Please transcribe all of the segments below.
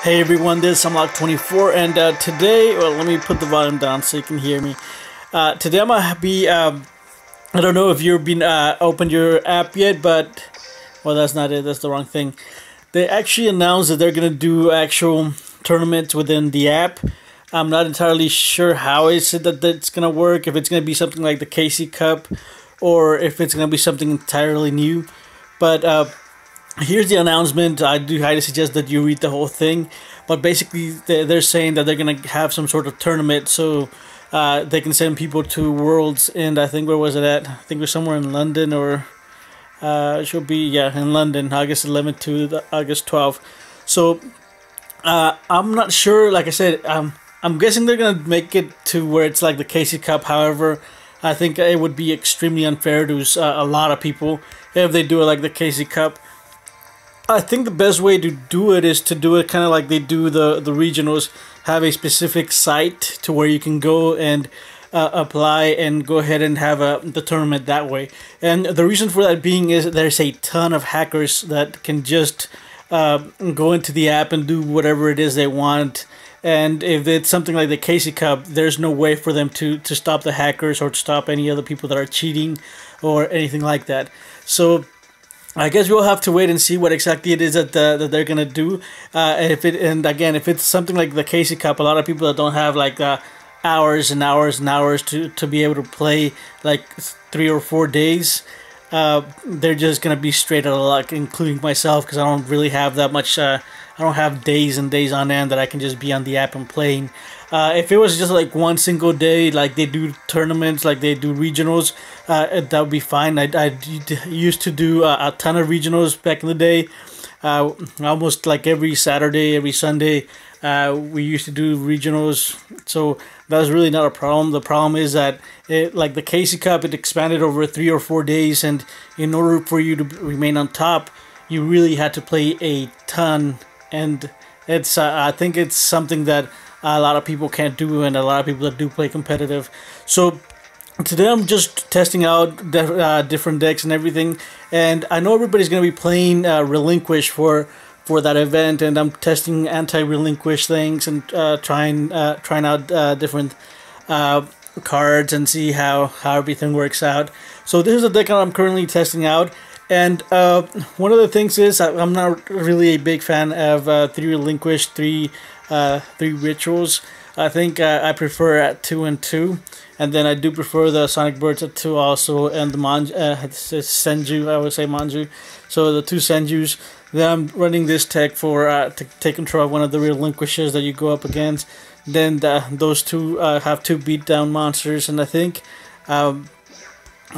Hey everyone, this is Unlock24, and today, well, let me put the volume down so you can hear me. Today I'm gonna be, I don't know if you've been opened your app yet, but, well, that's not it, that's the wrong thing. They actually announced that they're gonna do actual tournaments within the app. I'm not entirely sure how is it that that's gonna work, if it's gonna be something like the KC Cup, or if it's gonna be something entirely new, but, here's the announcement. I do highly suggest that you read the whole thing, but basically they're saying that they're gonna have some sort of tournament, so they can send people to Worlds. And I think, where was it at? I think it was somewhere in London, or it should be, yeah, in London, August 11th to August 12th. So I'm not sure. Like I said, I'm guessing they're gonna make it to where it's like the KC Cup. However, I think it would be extremely unfair to a lot of people if they do it like the KC Cup. I think the best way to do it is to do it kind of like they do the regionals. Have a specific site to where you can go and apply and go ahead and have the tournament that way. And the reason for that being is there's a ton of hackers that can just go into the app and do whatever it is they want. And if it's something like the KC Cup, there's no way for them to stop the hackers or to stop any other people that are cheating or anything like that. So I guess we'll have to wait and see what exactly it is that they're gonna do. And again, if it's something like the KC Cup, a lot of people that don't have like hours and hours and hours to be able to play like 3 or 4 days, they're just gonna be straight out of luck, including myself, because I don't really have that much. I don't have days and days on end that I can just be on the app and playing. If it was just like one single day, like they do tournaments, like they do regionals, that would be fine. I used to do a ton of regionals back in the day. Almost like every Saturday, every Sunday, we used to do regionals. So that was really not a problem. The problem is that like the KC Cup, it expanded over 3 or 4 days, and in order for you to remain on top, you really had to play a ton. And it's I think it's something that a lot of people can't do, and a lot of people that do play competitive. So today I'm just testing out different decks and everything, and I know everybody's going to be playing Relinquish for that event, and I'm testing anti-Relinquish things and trying out different cards and see how everything works out. So this is a deck I'm currently testing out. And one of the things is I'm not really a big fan of 3 Relinquish, 3 Rituals. I think I prefer at 2 and 2, and then I do prefer the Sonic Birds at 2 also, and the Senju, I would say Manju. So the 2 Senjus. Then I'm running this tech for to take control of one of the Relinquishers that you go up against. Then those two have 2 beatdown monsters, and I think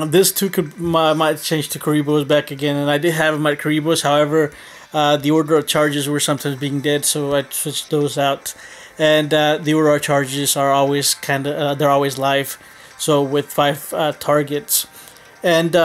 this 2 might change to Karibos back again, and I did have them at Karibos. However, the order of charges were sometimes being dead, so I switched those out. And the order of charges are always they're always live, so with 5 targets. And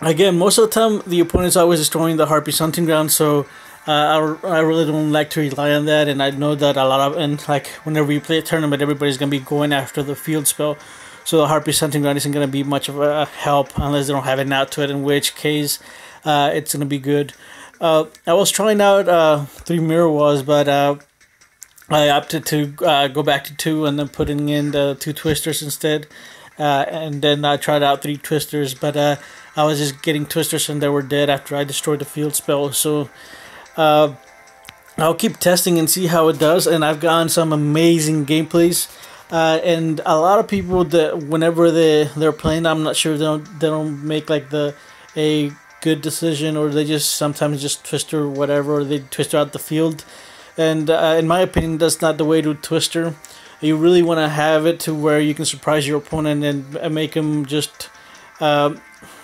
again, most of the time the opponent's always destroying the Harpy's hunting ground, so I really don't like to rely on that. And I know that a lot of, and like whenever you play a tournament, everybody's gonna be going after the field spell. So the Harpy's hunting ground isn't going to be much of a help unless they don't have an out to it, in which case it's going to be good. I was trying out 3 Mirror Walls, but I opted to go back to 2 and then putting in the 2 Twisters instead. And then I tried out 3 Twisters, but I was just getting Twisters and they were dead after I destroyed the field spell. So I'll keep testing and see how it does, and I've gotten some amazing gameplays. And a lot of people that whenever they're playing, I'm not sure they don't make like a good decision, or they just sometimes just twister whatever, or they twister out the field. And in my opinion, that's not the way to twister. You really want to have it to where you can surprise your opponent and make them just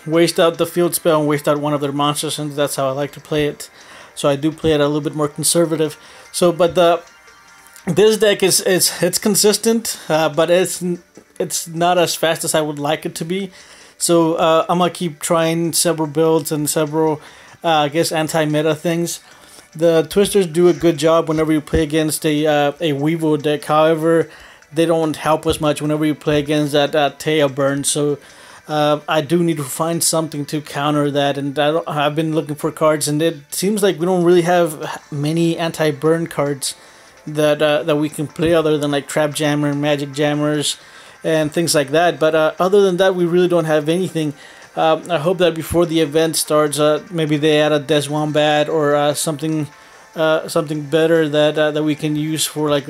waste out the field spell and waste out one of their monsters, and that's how I like to play it. So I do play it a little bit more conservative. So, but this deck it's consistent, but it's not as fast as I would like it to be. So I'm gonna keep trying several builds and several, I guess, anti-meta things. The Twisters do a good job whenever you play against a Weevil deck. However, they don't help as much whenever you play against that Tail Burn. So I do need to find something to counter that, and I've been looking for cards, and it seems like we don't really have many anti-burn cards that we can play other than like Trap Jammer and Magic Jammers and things like that. But other than that, we really don't have anything. I hope that before the event starts, maybe they add a Des Wombat or something better that we can use for like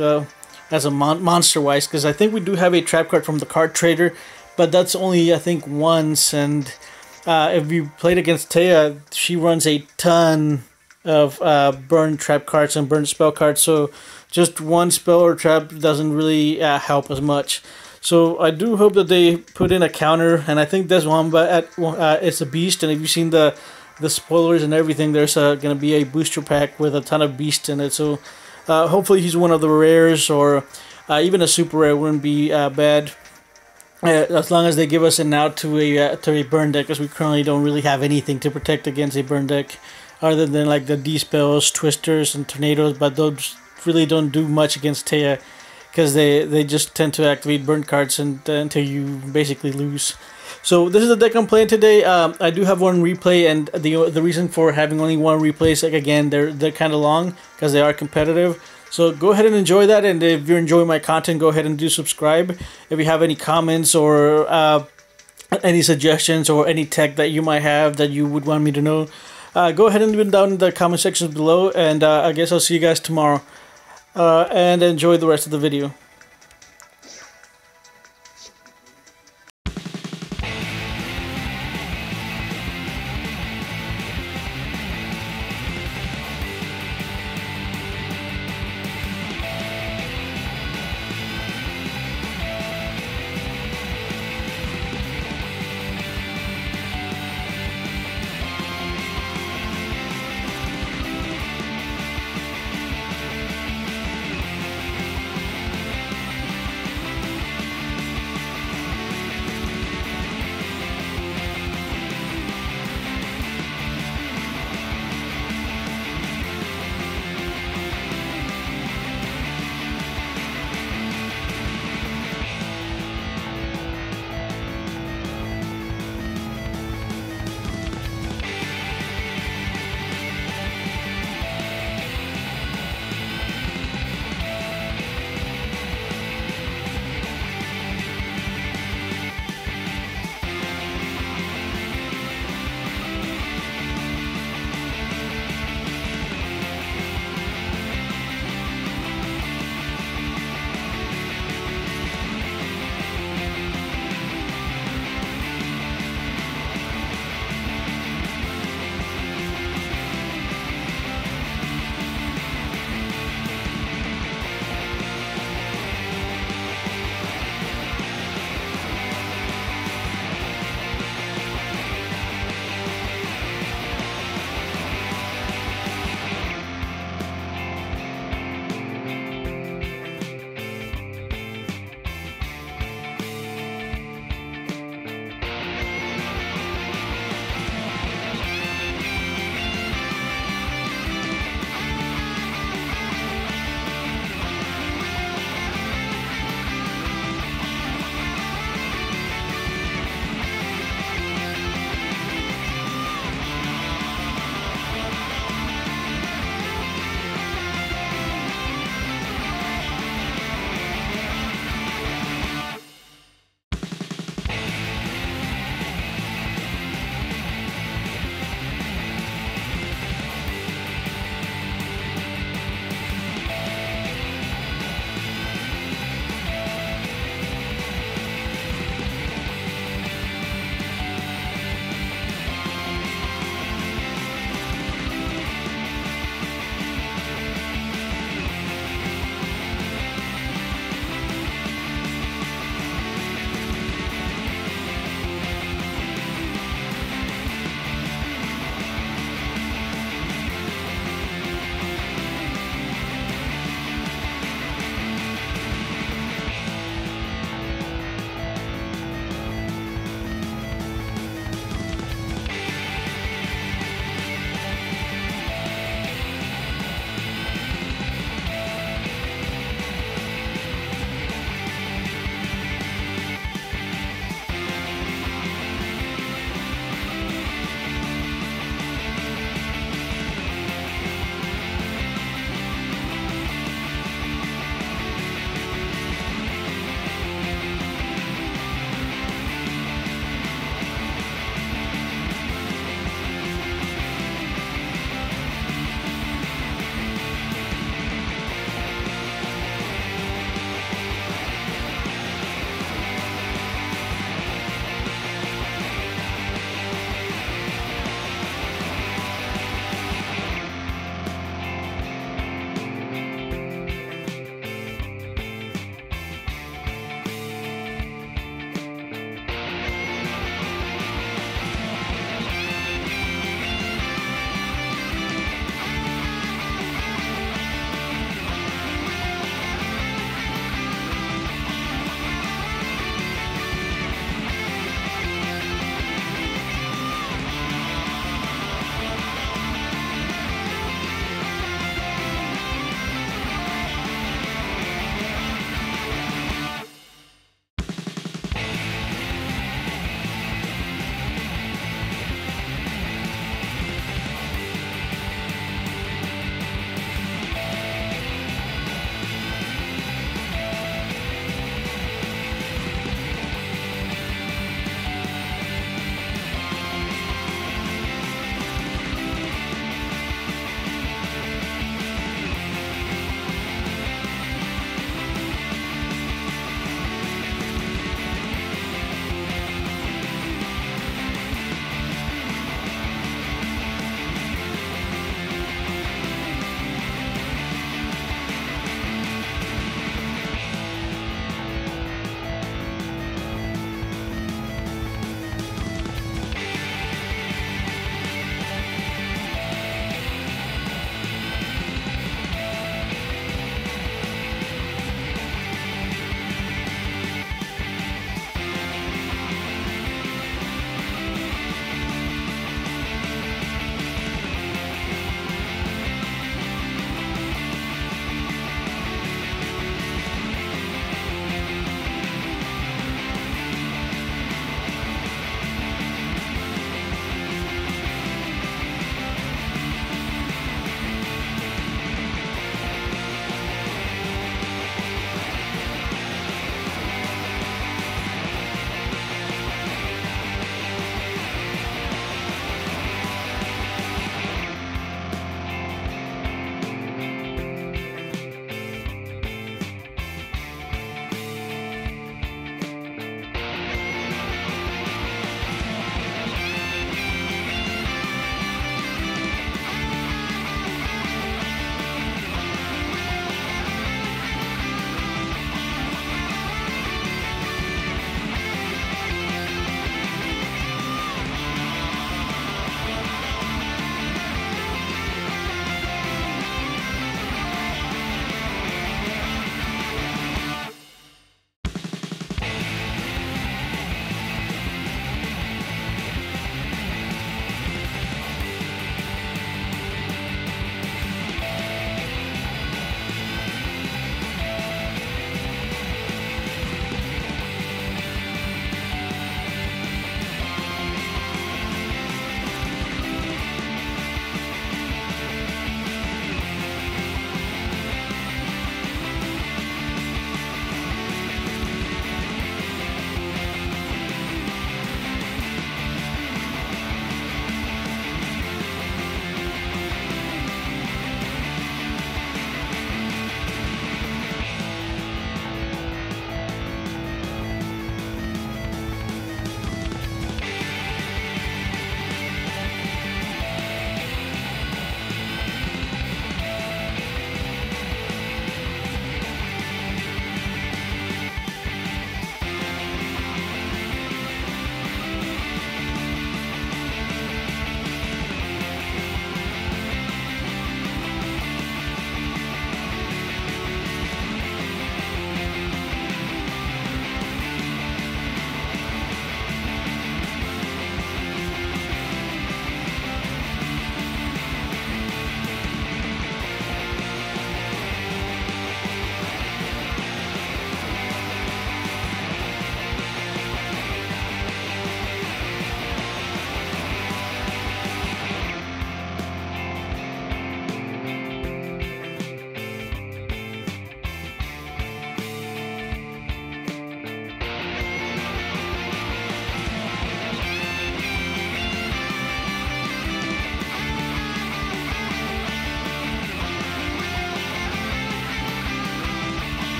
as a monster wise, because I think we do have a trap card from the card trader, but that's only I think once. And if we played against Taya, she runs a ton of burn trap cards and burn spell cards, so just one spell or trap doesn't really help as much. So I do hope that they put in a counter, and I think Des Wombat it's a beast, and if you've seen the spoilers and everything, there's going to be a booster pack with a ton of beasts in it, so hopefully he's one of the rares, or even a super rare wouldn't be bad, as long as they give us an out to a burn deck, because we currently don't really have anything to protect against a burn deck other than like the D-spells, twisters, and tornadoes, but those really don't do much against Taya, because they just tend to activate burn cards until you basically lose. So this is the deck I'm playing today. I do have one replay, and the reason for having only one replay is, like, again, they're kind of long because they are competitive. So go ahead and enjoy that, and if you're enjoying my content, go ahead and do subscribe. If you have any comments or any suggestions or any tech that you might have that you would want me to know, go ahead and leave it down in the comment sections below, and I guess I'll see you guys tomorrow. And enjoy the rest of the video.